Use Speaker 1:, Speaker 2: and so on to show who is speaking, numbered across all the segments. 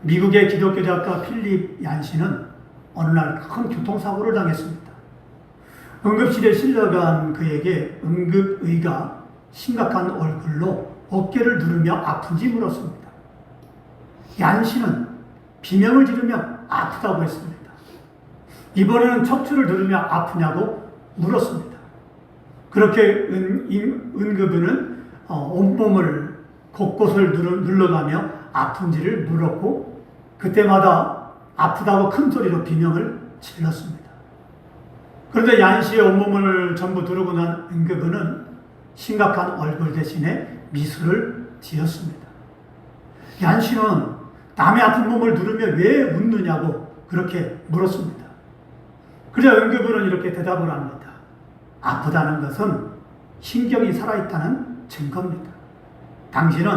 Speaker 1: 미국의 기독교 작가 필립 얀시는 어느 날 큰 교통사고를 당했습니다. 응급실에 실려간 그에게 응급의가 심각한 얼굴로 어깨를 누르며 아픈지 물었습니다. 얀시는 비명을 지르며 아프다고 했습니다. 이번에는 척추를 누르며 아프냐고 물었습니다. 그렇게 응급의는 온몸을 곳곳을 눌러가며 아픈지를 물었고 그때마다 아프다고 큰 소리로 비명을 질렀습니다. 그런데 얀시의 온몸을 전부 누르고 난 응급의는 심각한 얼굴 대신에 미소를 지었습니다. 얀시는 남의 아픈 몸을 누르며 왜 웃느냐고 그렇게 물었습니다. 그래야 응급의는 이렇게 대답을 합니다. 아프다는 것은 신경이 살아있다는 증거입니다. 당신은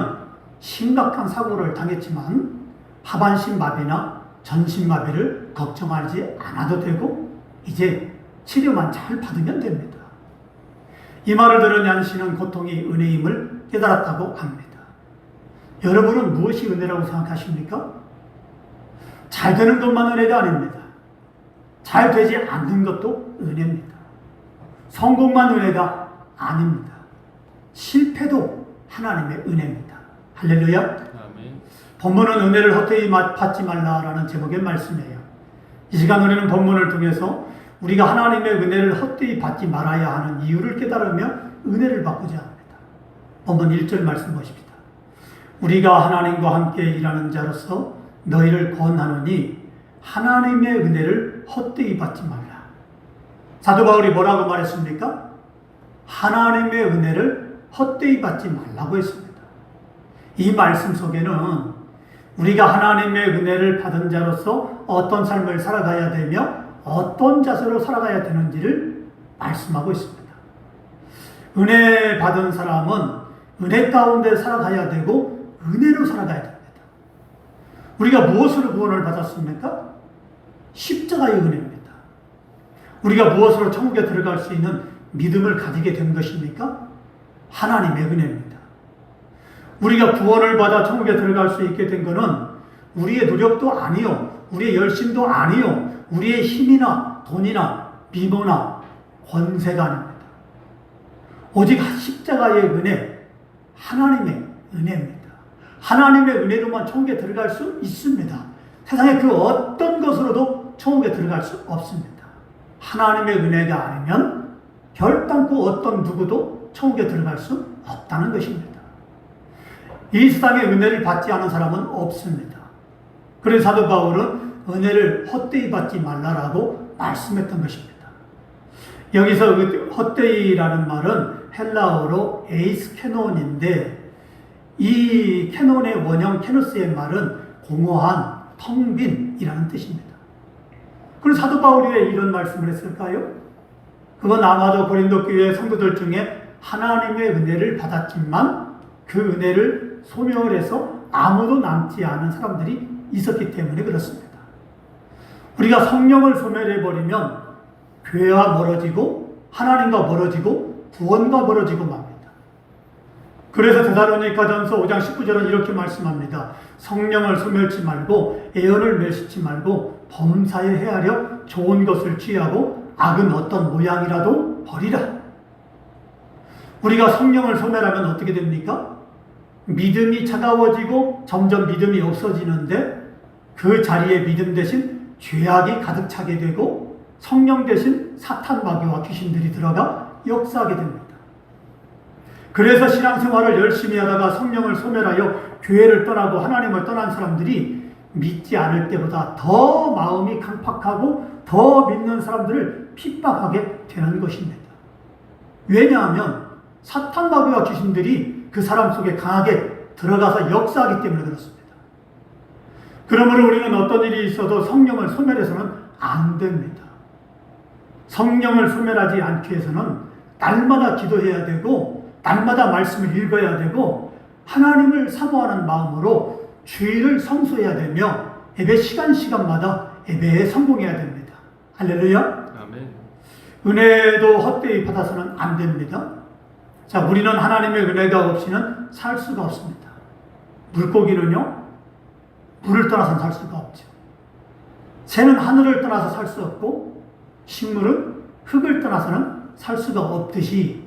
Speaker 1: 심각한 사고를 당했지만 하반신 마비나 전신 마비를 걱정하지 않아도 되고 이제 치료만 잘 받으면 됩니다. 이 말을 들은 얀시는 고통이 은혜임을 깨달았다고 합니다. 여러분은 무엇이 은혜라고 생각하십니까? 잘 되는 것만 은혜가 아닙니다. 잘 되지 않는 것도 은혜입니다. 성공만 은혜가 아닙니다. 실패도 하나님의 은혜입니다. 할렐루야.
Speaker 2: 아멘.
Speaker 1: 본문은 은혜를 헛되이 받지 말라라는 제목의 말씀이에요. 이 시간 우리는 본문을 통해서 우리가 하나님의 은혜를 헛되이 받지 말아야 하는 이유를 깨달으며 은혜를 받고자 합니다. 본문 1절 말씀 보십시다. 우리가 하나님과 함께 일하는 자로서 너희를 권하노니 하나님의 은혜를 헛되이 받지 말라. 사도 바울이 뭐라고 말했습니까? 하나님의 은혜를 헛되이 받지 말라고 했습니다. 이 말씀 속에는 우리가 하나님의 은혜를 받은 자로서 어떤 삶을 살아가야 되며 어떤 자세로 살아가야 되는지를 말씀하고 있습니다. 은혜 받은 사람은 은혜 가운데 살아가야 되고 은혜로 살아가야 됩니다. 우리가 무엇으로 구원을 받았습니까? 십자가의 은혜입니다. 우리가 무엇으로 천국에 들어갈 수 있는 믿음을 가지게 된 것입니까? 하나님의 은혜입니다. 우리가 구원을 받아 천국에 들어갈 수 있게 된 것은 우리의 노력도 아니요, 우리의 열심도 아니요, 우리의 힘이나 돈이나 미모나 권세가 아닙니다. 오직 십자가의 은혜, 하나님의 은혜입니다. 하나님의 은혜로만 천국에 들어갈 수 있습니다. 세상에 그 어떤 것으로도 천국에 들어갈 수 없습니다. 하나님의 은혜가 아니면 결단코 어떤 누구도 천국에 들어갈 수 없다는 것입니다. 이 세상에 은혜를 받지 않은 사람은 없습니다. 그래서 사도 바울은 은혜를 헛되이 받지 말라라고 말씀했던 것입니다. 여기서 헛되이라는 말은 헬라어로 에이스케논인데 이 캐논의 원형 캐노스의 말은 공허한, 텅 빈이라는 뜻입니다. 그럼 사도 바울이 왜 이런 말씀을 했을까요? 그건 아마도 고린도 교회 성도들 중에 하나님의 은혜를 받았지만 그 은혜를 소명을 해서 아무도 남지 않은 사람들이 있었기 때문에 그렇습니다. 우리가 성령을 소멸해버리면 교회와 멀어지고 하나님과 멀어지고 구원과 멀어지고 맙니다. 그래서 데살로니가전서 5장 19절은 이렇게 말씀합니다. 성령을 소멸치 말고 애언을 멸시치 말고 범사에 헤아려 좋은 것을 취하고 악은 어떤 모양이라도 버리라. 우리가 성령을 소멸하면 어떻게 됩니까? 믿음이 차가워지고 점점 믿음이 없어지는데 그 자리에 믿음 대신 죄악이 가득 차게 되고 성령 대신 사탄 마귀와 귀신들이 들어가 역사하게 됩니다. 그래서 신앙생활을 열심히 하다가 성령을 소멸하여 교회를 떠나고 하나님을 떠난 사람들이 믿지 않을 때보다 더 마음이 강팍하고 더 믿는 사람들을 핍박하게 되는 것입니다. 왜냐하면 사탄 마귀와 귀신들이 그 사람 속에 강하게 들어가서 역사하기 때문에 그렇습니다. 그러므로 우리는 어떤 일이 있어도 성령을 소멸해서는 안 됩니다. 성령을 소멸하지 않기 위해서는 날마다 기도해야 되고 날마다 말씀을 읽어야 되고 하나님을 사모하는 마음으로 주일을 성수해야 되며 예배 시간마다 예배에 성공해야 됩니다. 할렐루야.
Speaker 2: 아멘.
Speaker 1: 은혜도 헛되이 받아서는 안 됩니다. 자, 우리는 하나님의 은혜가 없이는 살 수가 없습니다. 물고기는요, 물을 떠나서는 살 수가 없죠. 새는 하늘을 떠나서 살 수 없고 식물은 흙을 떠나서는 살 수가 없듯이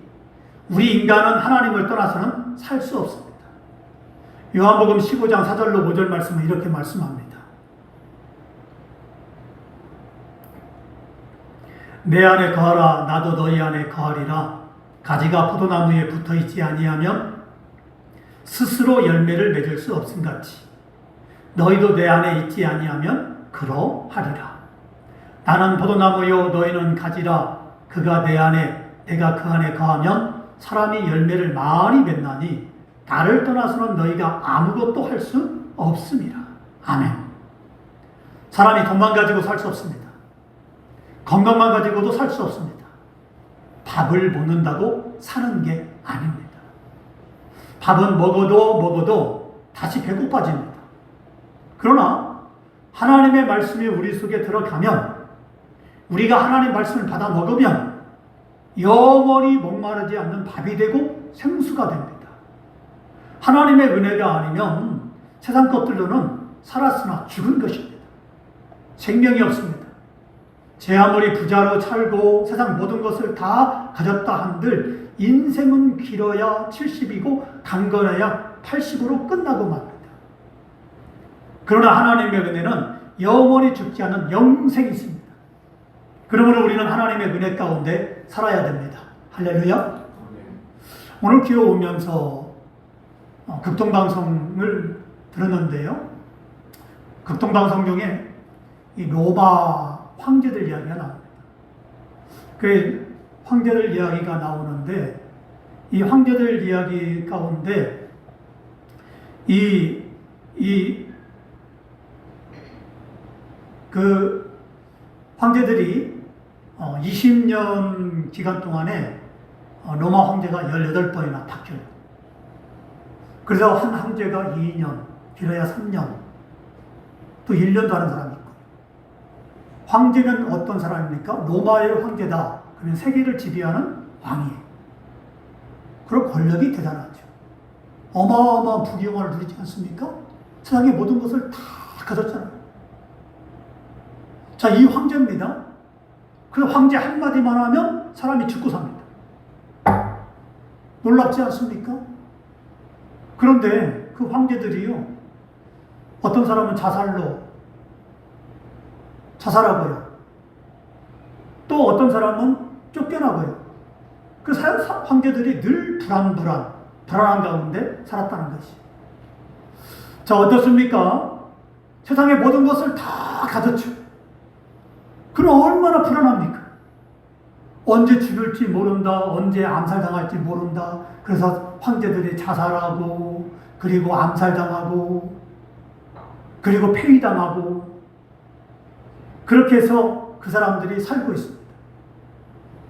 Speaker 1: 우리 인간은 하나님을 떠나서는 살 수 없습니다. 요한복음 15장 4절로 5절 말씀은 이렇게 말씀합니다. 내 안에 거하라 나도 너희 안에 거하리라. 가지가 포도나무에 붙어있지 아니하면 스스로 열매를 맺을 수 없음같이 너희도 내 안에 있지 아니하면 그러하리라. 나는 포도나무요 너희는 가지라. 그가 내 안에 내가 그 안에 거하면 사람이 열매를 많이 맺나니 나를 떠나서는 너희가 아무것도 할 수 없습니다. 아멘. 사람이 돈만 가지고 살 수 없습니다. 건강만 가지고도 살 수 없습니다. 밥을 먹는다고 사는 게 아닙니다. 밥은 먹어도 다시 배고파집니다. 그러나 하나님의 말씀이 우리 속에 들어가면, 우리가 하나님의 말씀을 받아 먹으면 영원히 목마르지 않는 밥이 되고 생수가 됩니다. 하나님의 은혜가 아니면 세상 것들로는 살았으나 죽은 것입니다. 생명이 없습니다. 제 아무리 부자로 살고 세상 모든 것을 다 가졌다 한들 인생은 길어야 70이고 강건해야 80으로 끝나고 맙니다. 그러나 하나님의 은혜는 영원히 죽지 않는 영생이 있습니다. 그러므로 우리는 하나님의 은혜 가운데 살아야 됩니다. 할렐루야. 오늘 기어 오면서 극동방송을 들었는데요. 극동방송 중에 이 로마 황제들 이야기가 나옵니다. 그 황제들 이야기가 나오는데 이 황제들 이야기 가운데 그 황제들이 20년 기간 동안에 로마 황제가 18번이나 바뀌어요. 그래서 한 황제가 2년, 길어야 3년, 또 1년도 하는 사람이 있고. 황제는 어떤 사람입니까? 로마의 황제다. 그러면 세계를 지배하는 왕이에요. 그럼 권력이 대단하죠. 어마어마한 부귀영화를 누리지 않습니까? 세상의 모든 것을 다 가졌잖아요. 자, 이 황제입니다. 그 황제 한마디만 하면 사람이 죽고 삽니다. 놀랍지 않습니까? 그런데 그 황제들이요, 어떤 사람은 자살하고요. 또 어떤 사람은 쫓겨나고요. 그 황제들이 늘 불안한 가운데 살았다는 것이. 자, 어떻습니까? 세상의 모든 것을 다 가졌죠. 그럼 얼마나 불안합니까? 언제 죽을지 모른다, 언제 암살당할지 모른다. 그래서 황제들이 자살하고, 그리고 암살당하고, 그리고 폐위당하고, 그렇게 해서 그 사람들이 살고 있습니다.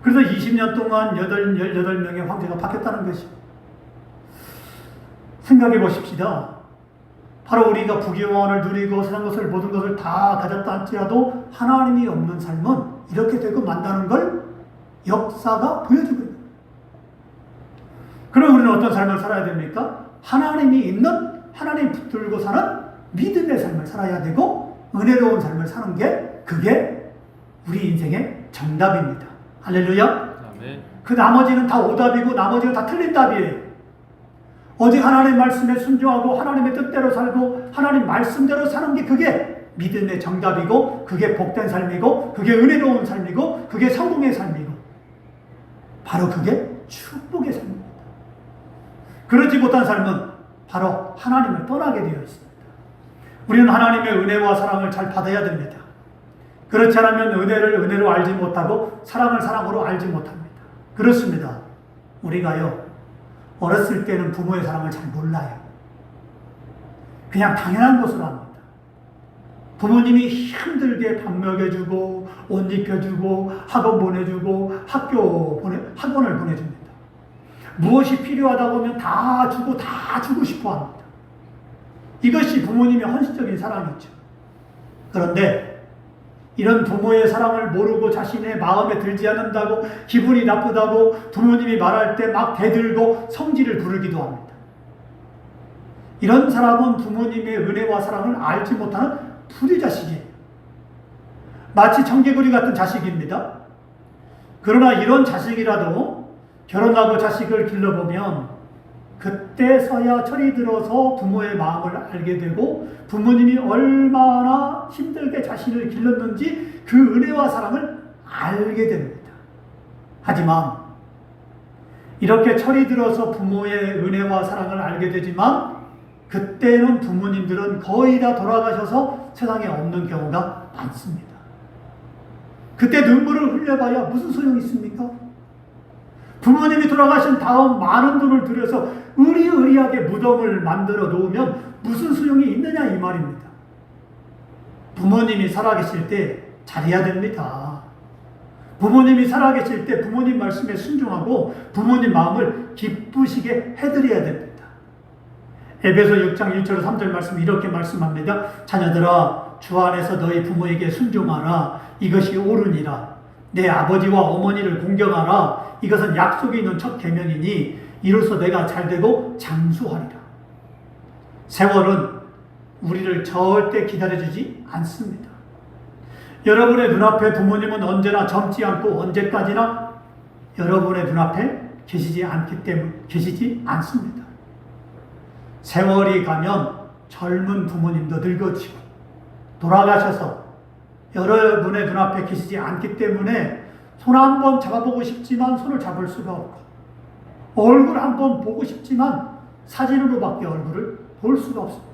Speaker 1: 그래서 20년 동안 18명의 황제가 바뀌었다는 것입니다. 생각해 보십시다. 바로 우리가 부귀영화를 누리고 세상 것을 모든 것을 다 가졌다 할지라도 하나님이 없는 삶은 이렇게 되고 만다는 걸 역사가 보여주고 있습니다. 그럼 우리는 어떤 삶을 살아야 됩니까? 하나님이 있는, 하나님 붙들고 사는 믿음의 삶을 살아야 되고 은혜로운 삶을 사는 게, 그게 우리 인생의 정답입니다. 할렐루야. 아멘. 그 나머지는 다 오답이고 나머지는 다 틀린 답이에요. 오직 하나님의 말씀에 순종하고 하나님의 뜻대로 살고 하나님 말씀대로 사는 게, 그게 믿음의 정답이고, 그게 복된 삶이고, 그게 은혜로운 삶이고, 그게 성공의 삶이고, 바로 그게 축복의 삶입니다. 그러지 못한 삶은 바로 하나님을 떠나게 되어 있습니다. 우리는 하나님의 은혜와 사랑을 잘 받아야 됩니다. 그렇지 않으면 은혜를 은혜로 알지 못하고 사랑을 사랑으로 알지 못합니다. 그렇습니다. 우리가요, 어렸을 때는 부모의 사랑을 잘 몰라요. 그냥 당연한 것으로 합니다. 부모님이 힘들게 밥 먹여주고 옷 입혀주고 학원 보내주고 학원을 보내줍니다. 무엇이 필요하다고 하면 다 주고 싶어 합니다. 이것이 부모님의 헌신적인 사랑이죠. 그런데 이런 부모의 사랑을 모르고 자신의 마음에 들지 않는다고, 기분이 나쁘다고 부모님이 말할 때 막 대들고 성질을 부르기도 합니다. 이런 사람은 부모님의 은혜와 사랑을 알지 못하는 불의자식이에요. 마치 청개구리 같은 자식입니다. 그러나 이런 자식이라도 결혼하고 자식을 길러보면 그때서야 철이 들어서 부모의 마음을 알게 되고 부모님이 얼마나 힘들게 자신을 길렀는지 그 은혜와 사랑을 알게 됩니다. 하지만 이렇게 철이 들어서 부모의 은혜와 사랑을 알게 되지만 그때는 부모님들은 거의 다 돌아가셔서 세상에 없는 경우가 많습니다. 그때 눈물을 흘려봐야 무슨 소용이 있습니까? 부모님이 돌아가신 다음 많은 돈을 들여서 의리의리하게 무덤을 만들어 놓으면 무슨 소용이 있느냐 이 말입니다. 부모님이 살아계실 때 잘해야 됩니다. 부모님이 살아계실 때 부모님 말씀에 순종하고 부모님 마음을 기쁘시게 해드려야 됩니다. 에베소 6장 1절 3절 말씀 이렇게 말씀합니다. 자녀들아 주 안에서 너희 부모에게 순종하라. 이것이 옳으니라. 내 아버지와 어머니를 공경하라. 이것은 약속이 있는 첫 계명이니 이로써 내가 잘되고 장수하리라. 세월은 우리를 절대 기다려주지 않습니다. 여러분의 눈앞에 부모님은 언제나 젊지 않고 언제까지나 여러분의 눈앞에 계시지 않습니다. 세월이 가면 젊은 부모님도 늙어지고 돌아가셔서 여러분의 눈앞에 계시지 않기 때문에 손 한번 잡아보고 싶지만 손을 잡을 수가 없고 얼굴 한번 보고 싶지만 사진으로밖에 얼굴을 볼 수가 없습니다.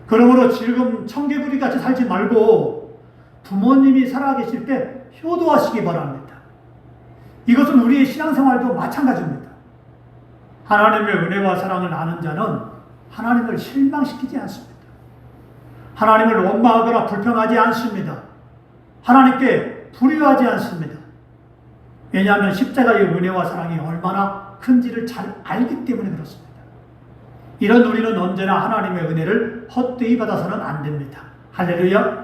Speaker 1: 그러므로 지금 청개구리 같이 살지 말고 부모님이 살아계실 때 효도하시기 바랍니다. 이것은 우리의 신앙생활도 마찬가지입니다. 하나님의 은혜와 사랑을 아는 자는 하나님을 실망시키지 않습니다. 하나님을 원망하거나 불평하지 않습니다. 하나님께 불의하지 않습니다. 왜냐하면 십자가의 은혜와 사랑이 얼마나 큰지를 잘 알기 때문에 그렇습니다. 이런 우리는 언제나 하나님의 은혜를 헛되이 받아서는 안 됩니다. 할렐루야.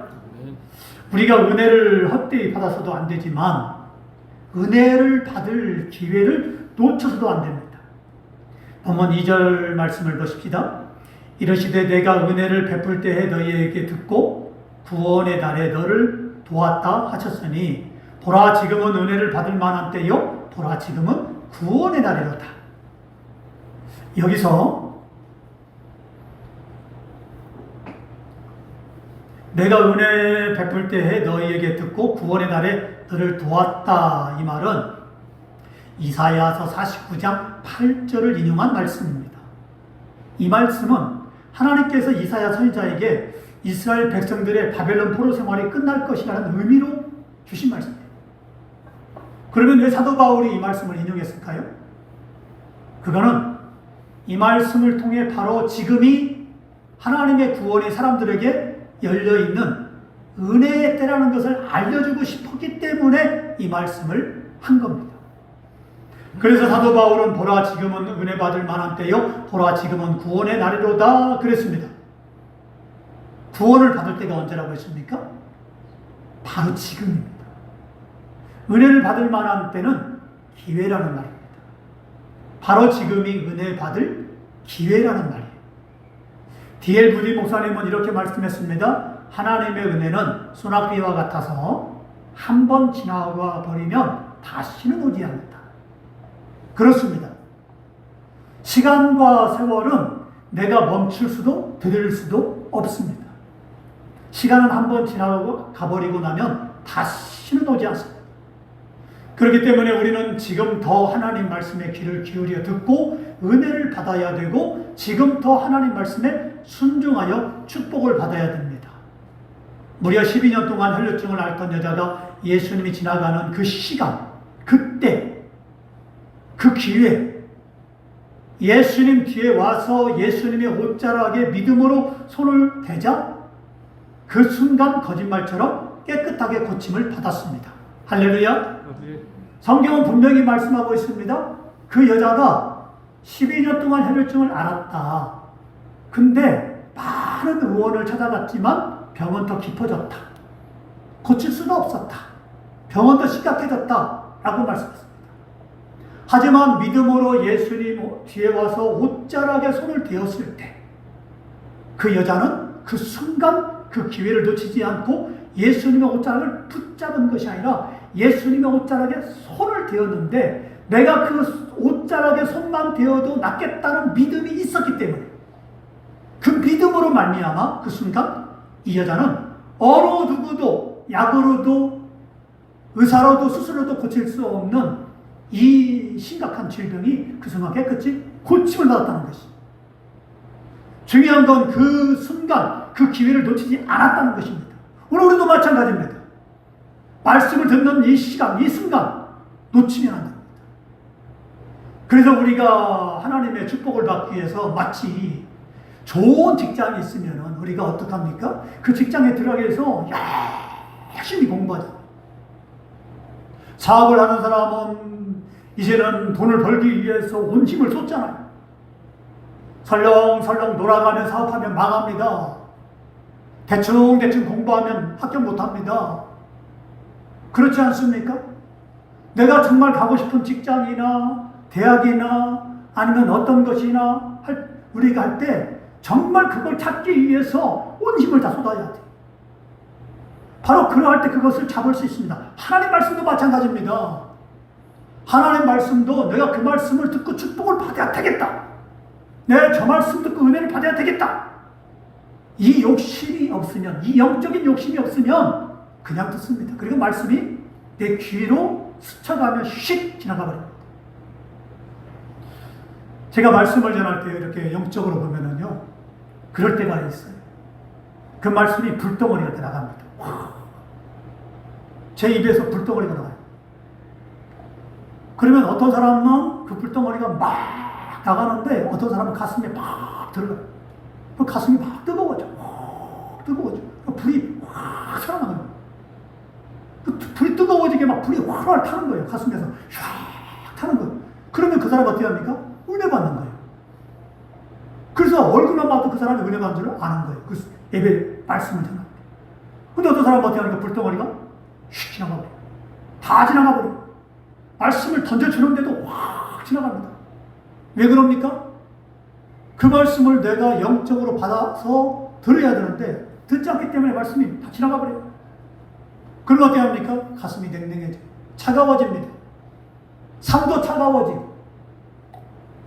Speaker 1: 우리가 은혜를 헛되이 받아서도 안 되지만 은혜를 받을 기회를 놓쳐서도 안 됩니다. 본문 2절 말씀을 보십시다. 이르시되 내가 은혜를 베풀 때에 너희에게 듣고 구원의 날에 너를 도왔다 하셨으니 보라 지금은 은혜를 받을 만한 때요 보라 지금은 구원의 날이로다. 여기서 내가 은혜 베풀 때에 너희에게 듣고 구원의 날에 너를 도왔다 이 말은 이사야서 49장 8절을 인용한 말씀입니다. 이 말씀은 하나님께서 이사야 선지자에게 이스라엘 백성들의 바벨론 포로 생활이 끝날 것이라는 의미로 주신 말씀입니다. 그러면 왜 사도 바울이 이 말씀을 인용했을까요? 그거는 이 말씀을 통해 바로 지금이 하나님의 구원이 사람들에게 열려있는 은혜의 때라는 것을 알려주고 싶었기 때문에 이 말씀을 한 겁니다. 그래서 사도 바울은 보라 지금은 은혜 받을 만한 때요 보라 지금은 구원의 날이로다 그랬습니다. 구원을 받을 때가 언제라고 했습니까? 바로 지금입니다. 은혜를 받을 만한 때는 기회라는 말입니다. 바로 지금이 은혜 받을 기회라는 말이에요. D.L. 부디 목사님은 이렇게 말씀했습니다. 하나님의 은혜는 소낙비와 같아서 한 번 지나가 버리면 다시는 오지 않는다. 그렇습니다. 시간과 세월은 내가 멈출 수도 되돌릴 수도 없습니다. 시간은 한 번 지나가고 가버리고 나면 다시는 오지 않습니다. 그렇기 때문에 우리는 지금 더 하나님 말씀에 귀를 기울여 듣고 은혜를 받아야 되고 지금 더 하나님 말씀에 순종하여 축복을 받아야 됩니다. 무려 12년 동안 혈류증을 앓던 여자가 예수님이 지나가는 그 시간, 그때, 그 기회, 예수님 뒤에 와서 예수님의 옷자락에 믿음으로 손을 대자 그 순간 거짓말처럼 깨끗하게 고침을 받았습니다. 할렐루야. 성경은 분명히 말씀하고 있습니다. 그 여자가 12년 동안 혈류증을 앓았다. 근데 많은 의원을 찾아갔지만 병은 더 깊어졌다. 고칠 수가 없었다. 병은 더 심각해졌다. 라고 말씀했습니다. 하지만 믿음으로 예수님 뒤에 와서 옷자락에 손을 대었을 때 그 여자는 그 순간 그 기회를 놓치지 않고 예수님의 옷자락을 붙잡은 것이 아니라 예수님의 옷자락에 손을 대었는데 내가 그 옷자락에 손만 대어도 낫겠다는 믿음이 있었기 때문에 그 믿음으로 말미암아 그 순간 이 여자는 어느 누구도 약으로도 의사로도 수술로도 고칠 수 없는 이 심각한 질병이 그 순간 깨끗이 고침을 받았다는 것이. 중요한 건 그 순간 그 기회를 놓치지 않았다는 것입니다. 오늘 우리도 마찬가지입니다. 말씀을 듣는 이 시간, 이 순간 놓치면 안 됩니다. 그래서 우리가 하나님의 축복을 받기 위해서 마치 좋은 직장이 있으면 우리가 어떡합니까? 그 직장에 들어가기 위해서 열심히 공부하자. 사업을 하는 사람은 이제는 돈을 벌기 위해서 온 힘을 쏟잖아요. 설렁설렁 놀아가며 사업하면 망합니다. 대충 공부하면 합격 못합니다. 그렇지 않습니까? 내가 정말 가고 싶은 직장이나 대학이나 아니면 어떤 것이나 우리가 할 때 정말 그걸 찾기 위해서 온 힘을 다 쏟아야 돼. 바로 그러할 때 그것을 잡을 수 있습니다. 하나님 말씀도 마찬가지입니다. 하나님 말씀도 내가 그 말씀을 듣고 축복을 받아야 되겠다. 내가 저 말씀 듣고 은혜를 받아야 되겠다. 이 욕심이 없으면, 이 영적인 욕심이 없으면 그냥 듣습니다. 그리고 말씀이 내 귀로 스쳐가며 휙 지나가 버립니다. 제가 말씀을 전할 때 이렇게 영적으로 보면은요, 그럴 때가 있어요. 그 말씀이 불덩어리가 이렇게 나갑니다. 제 입에서 불덩어리가 나가요. 그러면 어떤 사람은 그 불덩어리가 막 나가는데 어떤 사람은 가슴에 막 들어가요. 그 가슴이 막 뜨거워져. 뜨거워져. 불이 확 살아나요. 그 불이 뜨거워지게 막 불이 활활 타는 거예요. 가슴에서 샥 타는 거예요. 그러면 그 사람 어떻게 합니까? 은혜 받는 거예요. 그래서 얼굴만 봐도 그 사람이 은혜 받는 줄 아는 거예요. 그 예배 말씀을 전합니다. 근데 어떤 사람은 어떻게 하니까 불덩어리가 휙 지나가버려요. 다 지나가버려요. 말씀을 던져주는데도 확 지나갑니다. 왜 그럽니까? 그 말씀을 내가 영적으로 받아서 들어야 되는데 듣지 않기 때문에 말씀이 다 지나가 버려요. 그러면 어떻게 합니까? 가슴이 냉랭해져요. 차가워집니다. 삶도 차가워지고.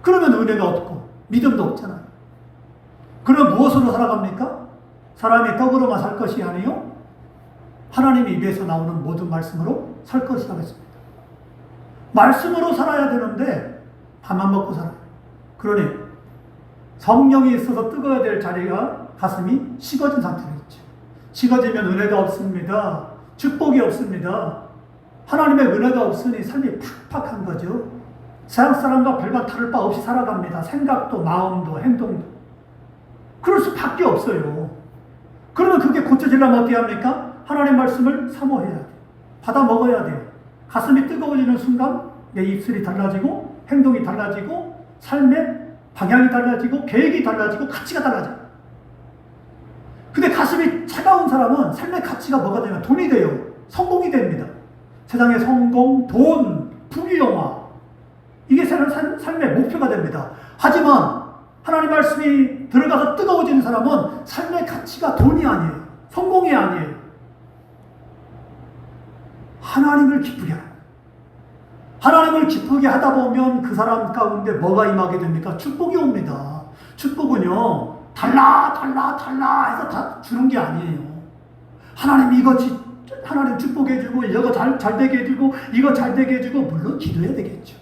Speaker 1: 그러면 은혜가 없고 믿음도 없잖아요. 그럼 무엇으로 살아갑니까? 사람이 떡으로만 살 것이 아니요 하나님의 입에서 나오는 모든 말씀으로 살 것이라고 했습니다. 말씀으로 살아야 되는데 밥만 먹고 살아요. 그러니 성령이 있어서 뜨거워야 될 자리가 가슴이 식어진 상태로 있죠. 식어지면 은혜가 없습니다. 축복이 없습니다. 하나님의 은혜가 없으니 삶이 팍팍한 거죠. 세상 사람과 별반 다를 바 없이 살아갑니다. 생각도 마음도 행동도. 그럴 수밖에 없어요. 그러면 그게 고쳐지려면 어떻게 합니까? 하나님 말씀을 사모해야 돼요. 받아 먹어야 돼요. 가슴이 뜨거워지는 순간 내 입술이 달라지고 행동이 달라지고 삶의 방향이 달라지고 계획이 달라지고 가치가 달라져요. 근데 가슴이 차가운 사람은 삶의 가치가 뭐가 되면 돈이 돼요. 성공이 됩니다. 세상의 성공, 돈, 부귀영화 이게 삶의 목표가 됩니다. 하지만 하나님 말씀이 들어가서 뜨거워지는 사람은 삶의 가치가 돈이 아니에요. 성공이 아니에요. 하나님을 기쁘게 하라. 하나님을 기쁘게 하다 보면 그 사람 가운데 뭐가 임하게 됩니까? 축복이 옵니다. 축복은요, 달라 해서 다 주는 게 아니에요. 하나님 이것이, 하나님 축복해주고, 이거 잘 되게 해주고, 이거 잘 되게 해주고, 물론 기도해야 되겠죠.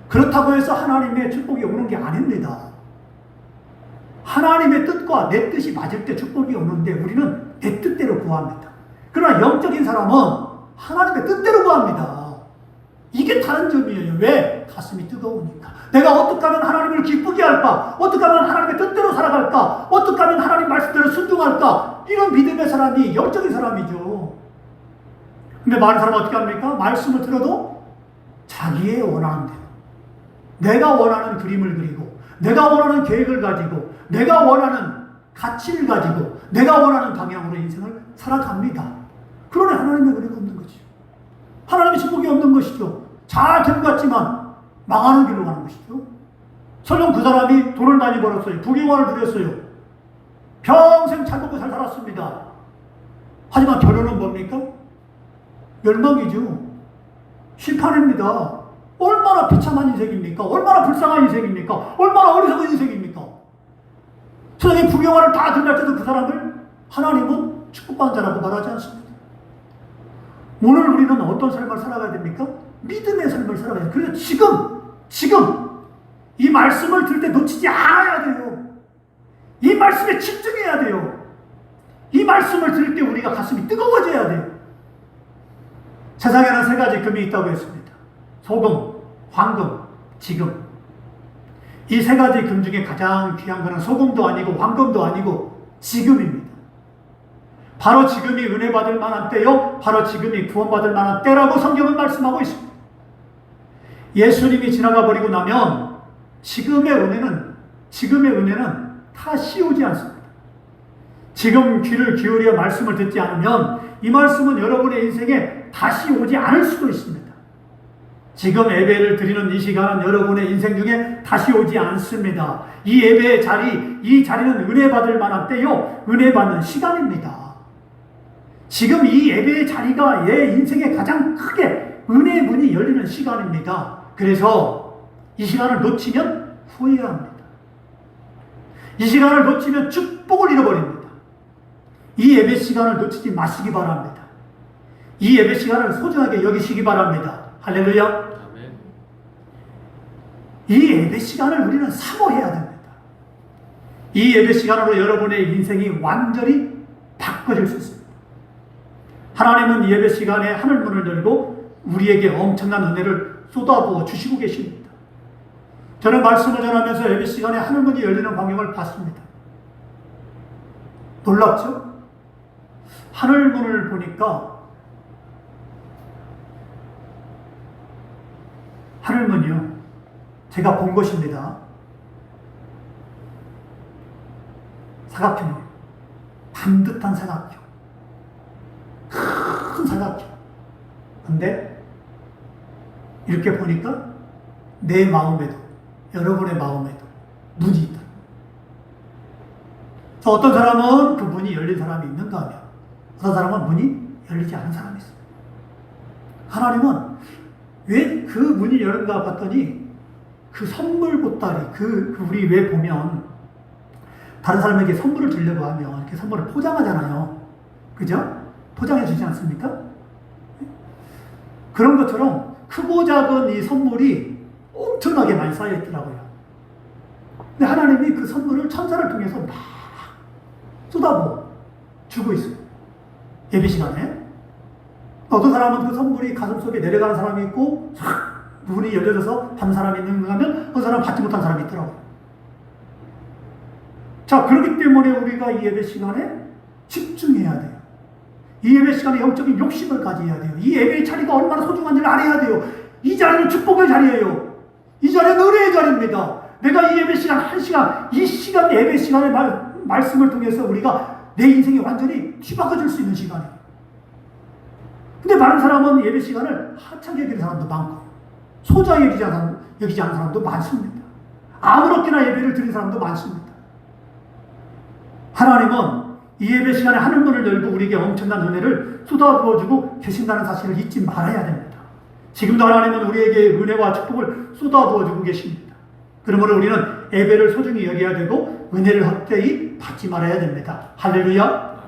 Speaker 1: 그렇다고 해서 하나님의 축복이 오는 게 아닙니다. 하나님의 뜻과 내 뜻이 맞을 때 축복이 오는데 우리는 내 뜻대로 구합니다. 그러나 영적인 사람은 하나님의 뜻대로 구합니다. 이게 다른 점이에요. 왜? 가슴이 뜨거우니까. 내가 어떻게 하면 하나님을 기쁘게 할까? 어떻게 하면 하나님의 뜻대로 살아갈까? 어떻게 하면 하나님 말씀대로 순종할까? 이런 믿음의 사람이 영적인 사람이죠. 근데 많은 사람은 어떻게 합니까? 말씀을 들어도 자기의 원하는 대로, 내가 원하는 그림을 그리고, 내가 원하는 계획을 가지고, 내가 원하는 가치를 가지고, 내가 원하는 방향으로 인생을 살아갑니다. 그러니 하나님의 은혜가 없는 거죠. 하나님의 축복이 없는 것이죠. 잘 된 것 같지만 망하는 길로 가는 것이죠. 설령 그 사람이 돈을 많이 벌었어요. 부귀영화를 누렸어요. 평생 잘 먹고 잘 살았습니다. 하지만 결론은 뭡니까? 멸망이죠. 심판입니다. 얼마나 비참한 인생입니까? 얼마나 불쌍한 인생입니까? 얼마나 어리석은 인생입니까? 세상에 부귀영화를 다 들날 때도 그 사람을 하나님은 축복받은 자라고 말하지 않습니다. 오늘 우리는 어떤 삶을 살아가야 됩니까? 믿음의 삶을 살아가야 돼요. 그래서 지금 이 말씀을 들을 때 놓치지 않아야 돼요. 이 말씀에 집중해야 돼요. 이 말씀을 들을 때 우리가 가슴이 뜨거워져야 돼요. 세상에는 세 가지 금이 있다고 했습니다. 소금, 황금, 지금. 이 세 가지 금 중에 가장 귀한 것은 소금도 아니고 황금도 아니고 지금입니다. 바로 지금이 은혜 받을 만한 때요. 바로 지금이 구원받을 만한 때라고 성경은 말씀하고 있습니다. 예수님이 지나가 버리고 나면 지금의 은혜는 다시 오지 않습니다. 지금 귀를 기울여 말씀을 듣지 않으면 이 말씀은 여러분의 인생에 다시 오지 않을 수도 있습니다. 지금 예배를 드리는 이 시간은 여러분의 인생 중에 다시 오지 않습니다. 이 예배의 이 자리는 은혜 받을 만한 때요. 은혜 받는 시간입니다. 지금 이 예배의 자리가 내 인생에 가장 크게 은혜의 문이 열리는 시간입니다. 그래서 이 시간을 놓치면 후회합니다. 이 시간을 놓치면 축복을 잃어버립니다. 이 예배 시간을 놓치지 마시기 바랍니다. 이 예배 시간을 소중하게 여기시기 바랍니다. 할렐루야.
Speaker 2: 아멘.
Speaker 1: 이 예배 시간을 우리는 사모해야 됩니다. 이 예배 시간으로 여러분의 인생이 완전히 바꿔질 수 있습니다. 하나님은 이 예배 시간에 하늘문을 열고 우리에게 엄청난 은혜를 쏟아부어 주시고 계십니다. 저는 말씀을 전하면서 예배 시간에 하늘문이 열리는 광경을 봤습니다. 놀랍죠? 하늘문을 보니까 하늘문이요. 제가 본 것입니다. 사각형이에요. 반듯한 사각형. 큰 사각형. 근데 이렇게 보니까 내 마음에도 여러분의 마음에도 문이 있다. 어떤 사람은 그 문이 열린 사람이 있는가 하면 어떤 사람은 문이 열리지 않은 사람이 있어요. 하나님은 왜 그 문이 열린가 봤더니 그 선물 보따리 우리 왜 보면 다른 사람에게 선물을 주려고 하면 이렇게 선물을 포장하잖아요. 그죠? 포장해 주지 않습니까? 그런 것처럼 크고 작은 이 선물이 엄청나게 많이 쌓여 있더라고요. 근데 하나님이 그 선물을 천사를 통해서 막 쏟아부어 주고 있어요. 예배 시간에. 어떤 사람은 그 선물이 가슴속에 내려가는 사람이 있고 문이 열려져서 받는 사람이 있는가 하면 어떤 사람은 받지 못한 사람이 있더라고요. 자, 그렇기 때문에 우리가 이 예배 시간에 집중해야 돼요. 이 예배 시간에 영적인 욕심을 가져야 돼요. 이 예배의 자리가 얼마나 소중한지를 알아야 돼요. 이 자리는 축복의 자리예요. 이 자리는 은혜의 자리입니다. 내가 이 예배 시간, 한 시간, 이 시간 예배 시간의 말씀을 통해서 우리가 내 인생이 완전히 뒤바꿔질 수 있는 시간이에요. 근데 많은 사람은 예배 시간을 하찮게 여기는 사람도 많고, 소중하게 여기지 않는 사람도 많습니다. 아무렇게나 예배를 드리는 사람도 많습니다. 하나님은 이 예배 시간에 하늘문을 열고 우리에게 엄청난 은혜를 쏟아부어주고 계신다는 사실을 잊지 말아야 됩니다. 지금도 하나님은 우리에게 은혜와 축복을 쏟아부어주고 계십니다. 그러므로 우리는 예배를 소중히 여겨야 되고 은혜를 헛되이 받지 말아야 됩니다. 할렐루야.